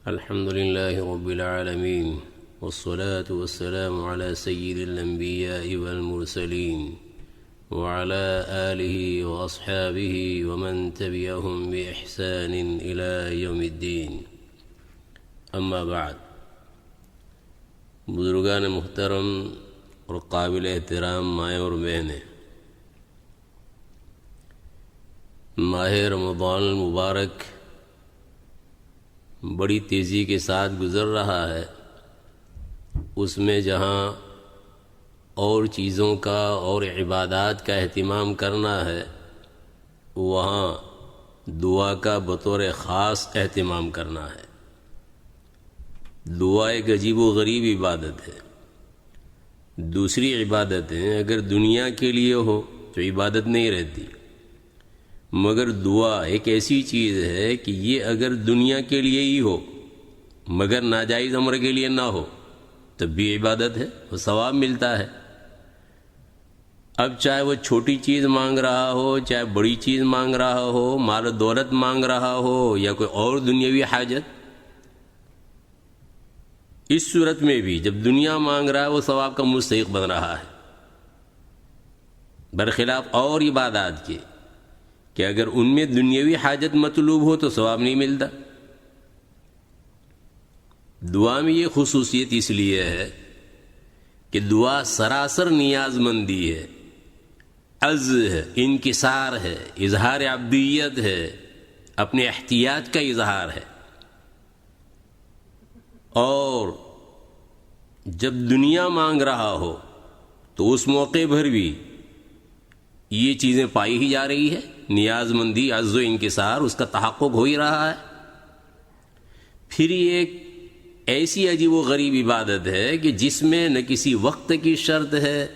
الحمد لله رب العالمين والصلاة والسلام على سيد الأنبياء والمرسلين وعلى آله وأصحابه ومن تبعهم بإحسان إلى يوم الدين. اما بعد، بزرگان محترم اور قابل احترام مائیں اور بہنیں، ماہ رمضان المبارک بڑی تیزی کے ساتھ گزر رہا ہے. اس میں جہاں اور چیزوں کا اور عبادات کا اہتمام کرنا ہے، وہاں دعا کا بطور خاص اہتمام کرنا ہے. دعا ایک عجیب و غریب عبادت ہے. دوسری عبادتیں اگر دنیا کے لیے ہو تو عبادت نہیں رہتی، مگر دعا ایک ایسی چیز ہے کہ یہ اگر دنیا کے لیے ہی ہو مگر ناجائز امر کے لیے نہ ہو تب بھی عبادت ہے، وہ ثواب ملتا ہے. اب چاہے وہ چھوٹی چیز مانگ رہا ہو، چاہے بڑی چیز مانگ رہا ہو، مال و دولت مانگ رہا ہو یا کوئی اور دنیاوی حاجت، اس صورت میں بھی جب دنیا مانگ رہا ہے وہ ثواب کا مستحق بن رہا ہے، برخلاف اور عبادات کے کہ اگر ان میں دنیاوی حاجت مطلوب ہو تو ثواب نہیں ملتا. دعا میں یہ خصوصیت اس لیے ہے کہ دعا سراسر نیاز مندی ہے، عجز ہے، انکسار ہے، اظہار عبدیت ہے، اپنے احتیاج کا اظہار ہے. اور جب دنیا مانگ رہا ہو تو اس موقع پر بھی یہ چیزیں پائی ہی جا رہی ہے، نیاز مندی، عجز و انکسار اس کا تحقق ہو ہی رہا ہے. پھر یہ ایک ایسی عجیب و غریب عبادت ہے کہ جس میں نہ کسی وقت کی شرط ہے،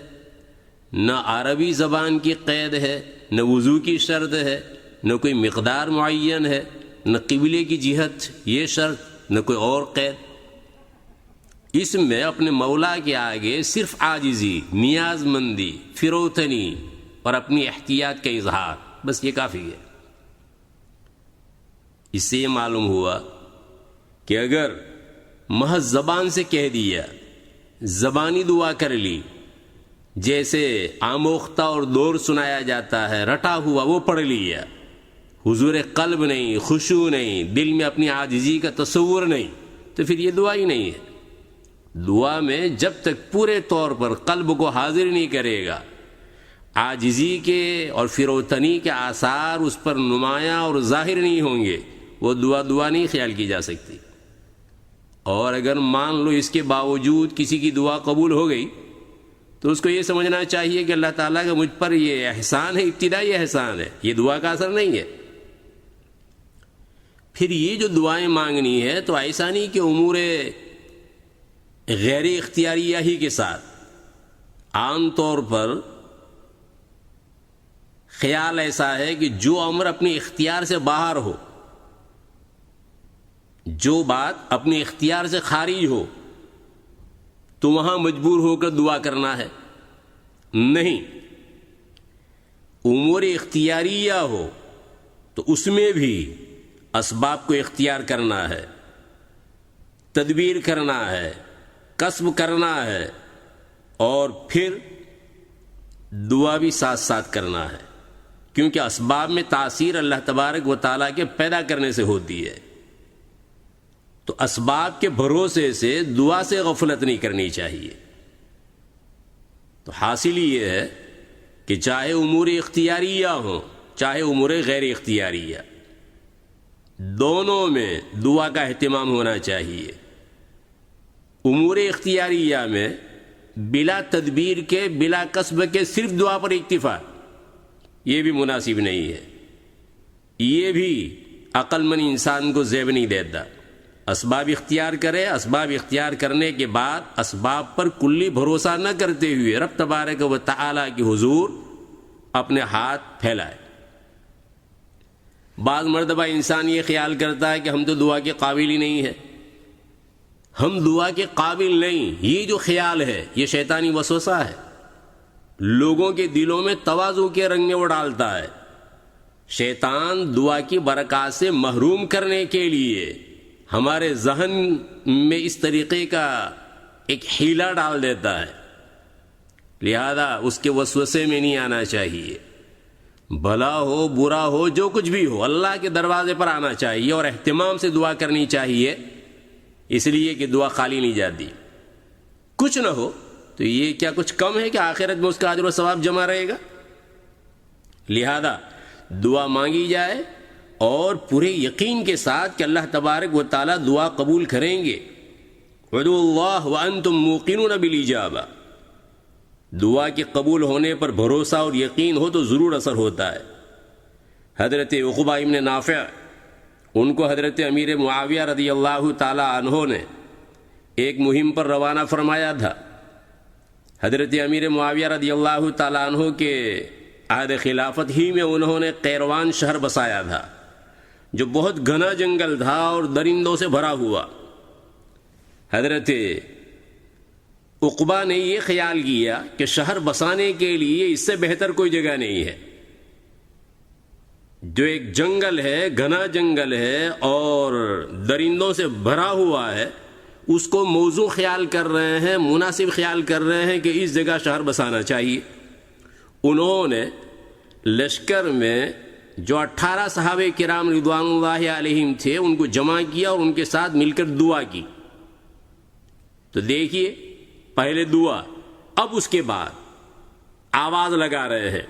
نہ عربی زبان کی قید ہے، نہ وضو کی شرط ہے، نہ کوئی مقدار معین ہے، نہ قبلے کی جہت یہ شرط، نہ کوئی اور قید. اس میں اپنے مولا کے آگے صرف عاجزی، نیاز مندی، فروتنی اور اپنی احتیاط کا اظہار، بس یہ کافی ہے. اس سے یہ معلوم ہوا کہ اگر محض زبان سے کہہ دیا، زبانی دعا کر لی، جیسے آموختہ اور دور سنایا جاتا ہے، رٹا ہوا وہ پڑھ لیا، حضور قلب نہیں، خشوع نہیں، دل میں اپنی عاجزی کا تصور نہیں، تو پھر یہ دعا ہی نہیں ہے. دعا میں جب تک پورے طور پر قلب کو حاضر نہیں کرے گا، عاجزی کے اور فروتنی کے آثار اس پر نمایاں اور ظاہر نہیں ہوں گے، وہ دعا نہیں خیال کی جا سکتی. اور اگر مان لو اس کے باوجود کسی کی دعا قبول ہو گئی تو اس کو یہ سمجھنا چاہیے کہ اللہ تعالیٰ کا مجھ پر یہ احسان ہے، ابتدائی احسان ہے، یہ دعا کا اثر نہیں ہے. پھر یہ جو دعائیں مانگنی ہے تو ایسا نہیں کہ امور غیر اختیاریہ ہی کے ساتھ، عام طور پر خیال ایسا ہے کہ جو امر اپنے اختیار سے باہر ہو، جو بات اپنے اختیار سے خارج ہو تو وہاں مجبور ہو کر دعا کرنا ہے. نہیں، امور اختیاریہ ہو تو اس میں بھی اسباب کو اختیار کرنا ہے، تدبیر کرنا ہے، کسب کرنا ہے، اور پھر دعا بھی ساتھ ساتھ کرنا ہے، کیونکہ اسباب میں تاثیر اللہ تبارک و تعالیٰ کے پیدا کرنے سے ہوتی ہے. تو اسباب کے بھروسے سے دعا سے غفلت نہیں کرنی چاہیے. تو حاصل یہ ہے کہ چاہے امور اختیاریہ ہوں چاہے امور غیر اختیاریہ، دونوں میں دعا کا اہتمام ہونا چاہیے. امور اختیاریہ میں بلا تدبیر کے، بلا کسب کے صرف دعا پر اکتفا یہ بھی مناسب نہیں ہے، یہ بھی عقل مند انسان کو زیب نہیں دیتا. اسباب اختیار کرے، اسباب اختیار کرنے کے بعد اسباب پر کلی بھروسہ نہ کرتے ہوئے رب تبارک و تعالیٰ کی حضور اپنے ہاتھ پھیلائے. بعض مرتبہ انسان یہ خیال کرتا ہے کہ ہم تو دعا کے قابل ہی نہیں ہیں، ہم دعا کے قابل نہیں. یہ جو خیال ہے یہ شیطانی وسوسہ ہے، لوگوں کے دلوں میں تواضع کے رنگ میں وہ ڈالتا ہے. شیطان دعا کی برکات سے محروم کرنے کے لیے ہمارے ذہن میں اس طریقے کا ایک حیلہ ڈال دیتا ہے، لہذا اس کے وسوسے میں نہیں آنا چاہیے. بھلا ہو برا ہو جو کچھ بھی ہو، اللہ کے دروازے پر آنا چاہیے اور اہتمام سے دعا کرنی چاہیے، اس لیے کہ دعا خالی نہیں جاتی. کچھ نہ ہو تو یہ کیا کچھ کم ہے کہ آخرت میں اس کا اجر و ثواب جمع رہے گا؟ لہذا دعا مانگی جائے اور پورے یقین کے ساتھ کہ اللہ تبارک و تعالی دعا قبول کریں گے. ادعوا اللہ وانتم موقنون بالاجابہ. دعا کے قبول ہونے پر بھروسہ اور یقین ہو تو ضرور اثر ہوتا ہے. حضرت عقبہ ابن نافع، ان کو حضرت امیر معاویہ رضی اللہ تعالی عنہ نے ایک مہم پر روانہ فرمایا تھا. حضرت امیر معاویہ رضی اللہ تعالی عنہ کے عہد خلافت ہی میں انہوں نے قیروان شہر بسایا تھا، جو بہت گھنا جنگل تھا اور درندوں سے بھرا ہوا. حضرت عقبہ نے یہ خیال کیا کہ شہر بسانے کے لیے اس سے بہتر کوئی جگہ نہیں ہے. جو ایک جنگل ہے، گھنا جنگل ہے اور درندوں سے بھرا ہوا ہے، اس کو موزوں خیال کر رہے ہیں، مناسب خیال کر رہے ہیں کہ اس جگہ شہر بسانا چاہیے. انہوں نے لشکر میں جو 18 صحابہ کرام رضوان اللہ علیہم تھے ان کو جمع کیا اور ان کے ساتھ مل کر دعا کی. تو دیکھیے، پہلے دعا، اب اس کے بعد آواز لگا رہے ہیں،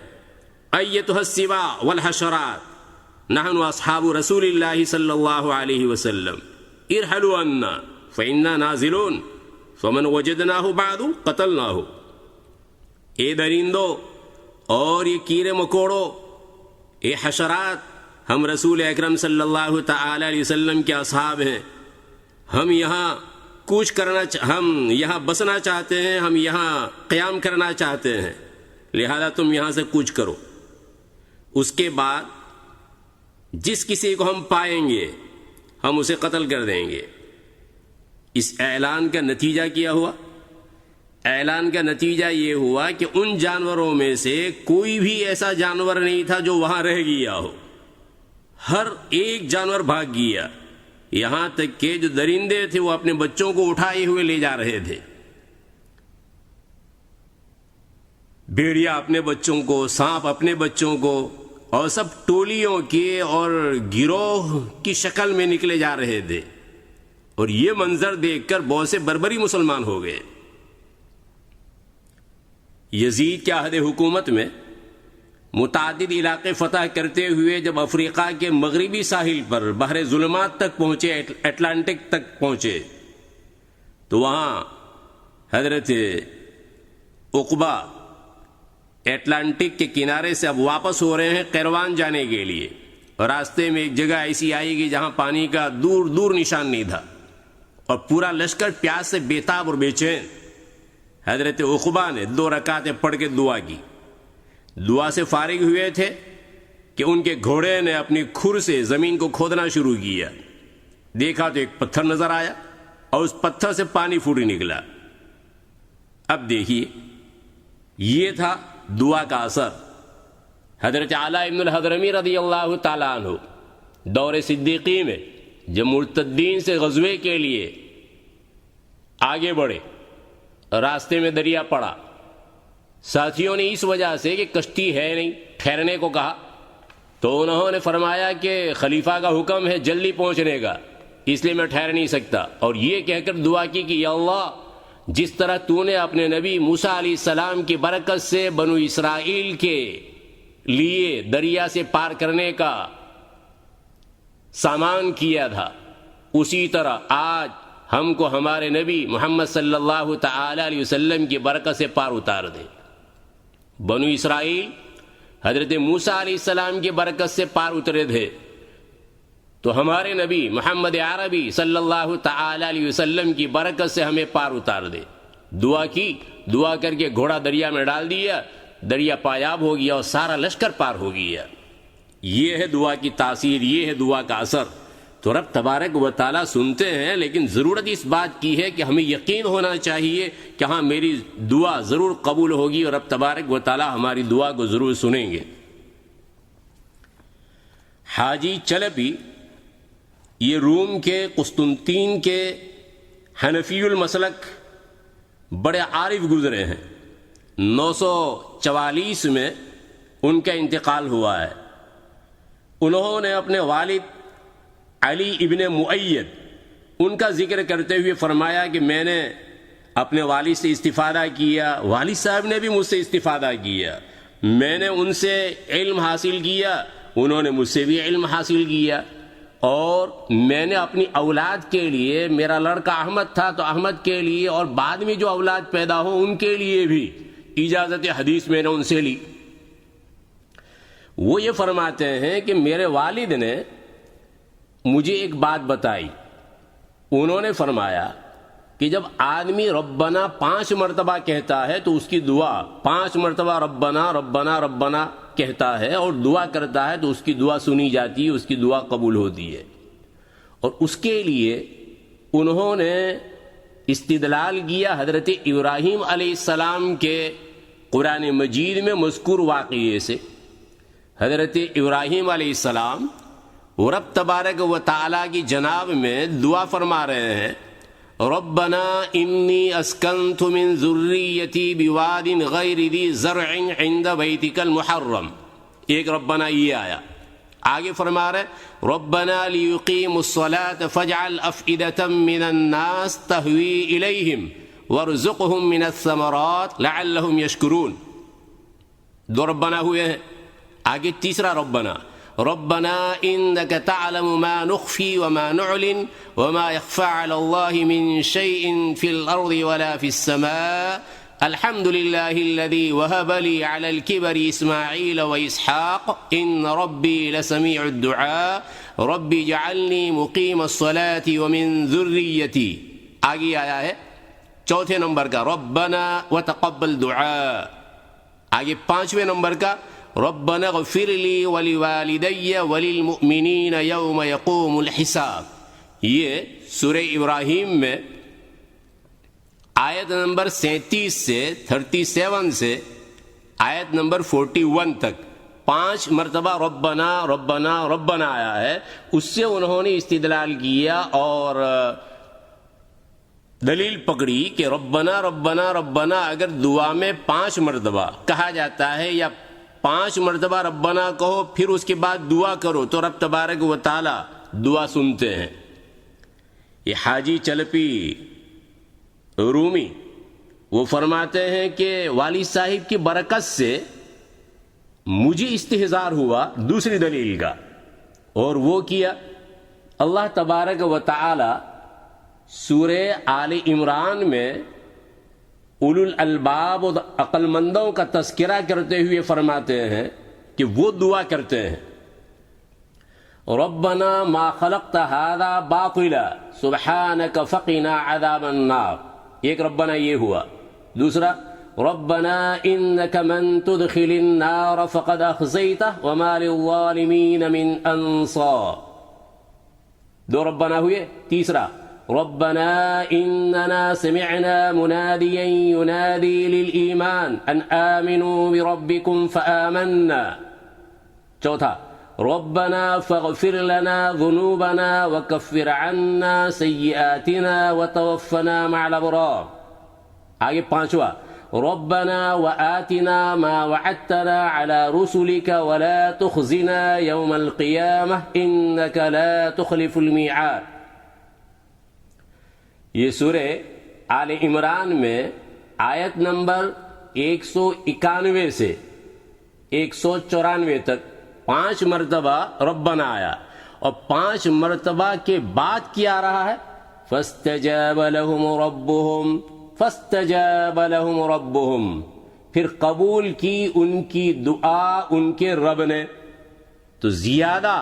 ایتھا السباع والحشرات نحن اصحاب رسول اللہ صلی اللہ علیہ وسلم ارحلوا عنا فإنا نازلون فمن وجدناہ بعد قتلناہ. اے درندو اور یہ کیڑے مکوڑوں، اے حشرات، ہم رسول اکرم صلی اللہ تعالی علیہ وسلم کے اصحاب ہیں. ہم یہاں ہم یہاں بسنا چاہتے ہیں، ہم یہاں قیام کرنا چاہتے ہیں، لہذا تم یہاں سے کوچ کرو. اس کے بعد جس کسی کو ہم پائیں گے ہم اسے قتل کر دیں گے. اس اعلان کا نتیجہ کیا ہوا؟ اعلان کا نتیجہ یہ ہوا کہ ان جانوروں میں سے کوئی بھی ایسا جانور نہیں تھا جو وہاں رہ گیا ہو. ہر ایک جانور بھاگ گیا، یہاں تک کہ جو درندے تھے وہ اپنے بچوں کو اٹھائے ہوئے لے جا رہے تھے. بھیڑیا اپنے بچوں کو، سانپ اپنے بچوں کو، اور سب ٹولیوں کے اور گروہ کی شکل میں نکلے جا رہے تھے. اور یہ منظر دیکھ کر بہت سے بربری مسلمان ہو گئے. یزید کے عہد حکومت میں متعدد علاقے فتح کرتے ہوئے جب افریقہ کے مغربی ساحل پر بحر ظلمات تک پہنچے، اٹلانٹک تک پہنچے، تو وہاں حضرت عقبہ اٹلانٹک کے کنارے سے اب واپس ہو رہے ہیں قیروان جانے کے لیے. اور راستے میں ایک جگہ ایسی آئی کہ جہاں پانی کا دور دور نشان نہیں تھا اور پورا لشکر پیاس سے بےتاب اور بے چین. حضرت عقبہ نے 2 رکعتیں پڑھ کے دعا کی. دعا سے فارغ ہوئے تھے کہ ان کے گھوڑے نے اپنی کھر سے زمین کو کھودنا شروع کیا. دیکھا تو ایک پتھر نظر آیا اور اس پتھر سے پانی پھوٹ نکلا. اب دیکھیے، یہ تھا دعا کا اثر. حضرت علاء ابن الحضرمی رضی اللہ تعالیٰ عنہ دور صدیقی میں جب مرتدین سے غزوے کے لیے آگے بڑھے، راستے میں دریا پڑا. ساتھیوں نے اس وجہ سے کہ کشتی ہے نہیں ٹھہرنے کو کہا، تو انہوں نے فرمایا کہ خلیفہ کا حکم ہے جلدی پہنچنے کا، اس لیے میں ٹھہر نہیں سکتا. اور یہ کہہ کر دعا کی کہ یا اللہ، جس طرح تو نے اپنے نبی موسیٰ علیہ السلام کی برکت سے بنو اسرائیل کے لیے دریا سے پار کرنے کا سامان کیا تھا، اسی طرح آج ہم کو ہمارے نبی محمد صلی اللہ تعالی علیہ وسلم کی برکت سے پار اتار دے. بنو اسرائیل حضرت موسیٰ علیہ السلام کی برکت سے پار اترے تھے، تو ہمارے نبی محمد عربی صلی اللہ تعالی علیہ وسلم کی برکت سے ہمیں پار اتار دے. دعا کی، دعا کر کے گھوڑا دریا میں ڈال دیا، دریا پایاب ہو گیا اور سارا لشکر پار ہو گیا. یہ ہے دعا کی تاثیر، یہ ہے دعا کا اثر. تو رب تبارک و تعالیٰ سنتے ہیں، لیکن ضرورت اس بات کی ہے کہ ہمیں یقین ہونا چاہیے کہ ہاں میری دعا ضرور قبول ہوگی اور رب تبارک و تعالیٰ ہماری دعا کو ضرور سنیں گے. حاجی چلپی یہ روم کے قسطنطین کے حنفی المسلک بڑے عارف گزرے ہیں. 944 میں ان کا انتقال ہوا ہے. انہوں نے اپنے والد علی ابن مؤید ان کا ذکر کرتے ہوئے فرمایا کہ میں نے اپنے والد سے استفادہ کیا، والد صاحب نے بھی مجھ سے استفادہ کیا، میں نے ان سے علم حاصل کیا، انہوں نے مجھ سے بھی علم حاصل کیا، اور میں نے اپنی اولاد کے لیے، میرا لڑکا احمد تھا تو احمد کے لیے اور بعد میں جو اولاد پیدا ہو ان کے لیے بھی اجازت حدیث میں نے ان سے لی. وہ یہ فرماتے ہیں کہ میرے والد نے مجھے ایک بات بتائی. انہوں نے فرمایا کہ جب آدمی ربنا 5 مرتبہ کہتا ہے تو اس کی دعا 5 مرتبہ ربنا ربنا ربنا کہتا ہے اور دعا کرتا ہے تو اس کی دعا سنی جاتی ہے، اس کی دعا قبول ہوتی ہے. اور اس کے لیے انہوں نے استدلال کیا حضرت ابراہیم علیہ السلام کے قرآن مجید میں مذکور واقعے سے. حضرت ابراہیم علیہ السلام رب تبارک و تعالیٰ کی جناب میں دعا فرما رہے ہیں، ربنا انی اسکنت من ذریتی بواد غیر ذی زرع عند بیتک المحرم. ایک ربنا یہ آیا. آگے فرما رہے ربنا لیقیموا الصلاة فاجعل افئدة من الناس تہوی الیہم وارزقہم من الثمرات لعلہم یشکرون. 2 ربنا ہوئے ہیں. آگے تیسرا ربنا، ربنا انك تعلم ما نخفي وما نعلن وما يخفى على الله من شيء في الارض ولا في السماء الحمد لله الذي وهب لي على الكبر اسماعيل واسحاق ان ربي لسميع الدعاء ربي اجعلني مقيم الصلاة ومن ذريتي. آگے آیا ہے 4 نمبر کا ربنا وتقبل دعاء. آگے 5 نمبر کا ربنا اغفر لی ولوالدی وللمؤمنین یوم یقوم الحساب. یہ سورہ ابراہیم میں آیت نمبر 37 سے 37 سے آیت نمبر 41 تک 5 مرتبہ ربنا ربنا ربنا آیا ہے. اس سے انہوں نے استدلال کیا اور دلیل پکڑی کہ ربنا ربنا ربنا اگر دعا میں 5 مرتبہ کہا جاتا ہے یا 5 مرتبہ ربنا کہو پھر اس کے بعد دعا کرو تو رب تبارک و تعالی دعا سنتے ہیں. یہ حاجی چلپی رومی وہ فرماتے ہیں کہ والد صاحب کی برکت سے مجھے استحضار ہوا دوسری دلیل کا، اور وہ کیا اللہ تبارک و تعالی سورہ آل عمران میں اولو الالباب و عقل مندوں کا تذکرہ کرتے ہوئے فرماتے ہیں کہ وہ دعا کرتے ہیں ربنا ما خلقت هذا باطلا سبحانك فقنا عذاب النار. ایک ربنا یہ ہوا. دوسرا ربنا انك من تدخل النار فقد اخزيته وما للظالمين من انصار. 2 ربنا ہوئے. تیسرا ربنا اننا سمعنا مناديا ينادي للإيمان ان آمنوا بربكم فآمنا. چوتھا ربنا فاغفر لنا ذنوبنا وكفر عنا سيئاتنا وتوفنا مع الأبرار. آگے 5واں ربنا وآتنا ما وعدتنا على رسلك ولا تخزنا يوم القيامة إنك لا تخلف الميعاد. یہ سورہ آل عمران میں آیت نمبر 191 سے 194 تک 5 مرتبہ ربنا آیا، اور 5 مرتبہ کے بعد کیا آ رہا ہے فاستجاب لهم ربهم فاستجاب لهم ربهم. پھر قبول کی ان کی دعا ان کے رب نے. تو زیادہ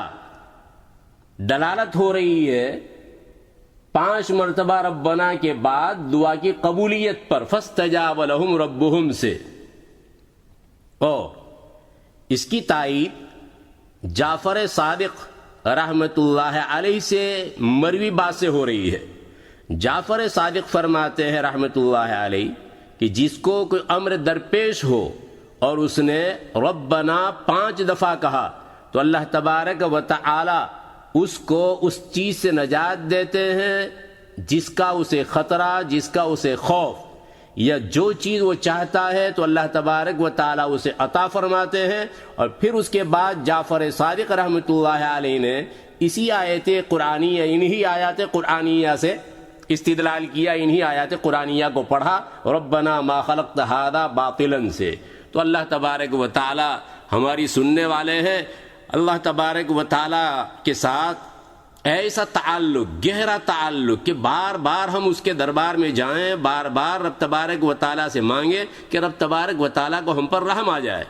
دلالت ہو رہی ہے 5 مرتبہ ربنا کے بعد دعا کی قبولیت پر فاستجاب لهم ربهم سے. اور اس کی تائید جعفر صادق رحمت اللہ علیہ سے مروی بات سے ہو رہی ہے. جعفر صادق فرماتے ہیں رحمت اللہ علیہ کہ جس کو کوئی امر درپیش ہو اور اس نے ربنا 5 دفعہ کہا تو اللہ تبارک و تعالی اس کو اس چیز سے نجات دیتے ہیں جس کا اسے خطرہ، جس کا اسے خوف، یا جو چیز وہ چاہتا ہے تو اللہ تبارک و تعالیٰ اسے عطا فرماتے ہیں۔ اور پھر اس کے بعد جعفر صادق رحمۃ اللہ علیہ نے اسی آیت قرآنیہ، انہی آیات قرآنیہ سے استدلال کیا، انہی آیات قرآنیہ کو پڑھا، ربنا ما خلقت ھذا باطلا سے۔ تو اللہ تبارک و تعالیٰ ہماری سننے والے ہیں۔ اللہ تبارک و تعالیٰ کے ساتھ ایسا تعلق، گہرا تعلق کہ بار بار ہم اس کے دربار میں جائیں، بار بار رب تبارک و تعالیٰ سے مانگیں کہ رب تبارک و تعالیٰ کو ہم پر رحم آ جائے۔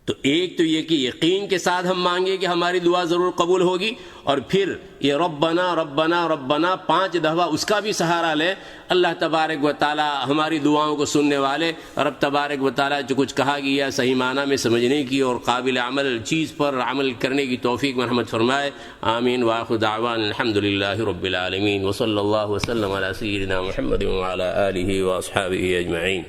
تو ایک تو یہ کہ یقین کے ساتھ ہم مانگیں کہ ہماری دعا ضرور قبول ہوگی، اور پھر یہ ربنا ربنا ربنا 5 دفعہ اس کا بھی سہارا لیں۔ اللہ تبارک و تعالی ہماری دعاؤں کو سننے والے، رب تبارک و تعالی جو کچھ کہا گیا صحیح معنی میں سمجھنے کی اور قابل عمل چیز پر عمل کرنے کی توفیق مرحمت فرمائے۔ آمین۔ وآخر دعوانا الحمدللہ رب العالمین، وصلی اللہ وسلم علی سیدنا محمد وعلی آلہ واصحابہ اجمعین۔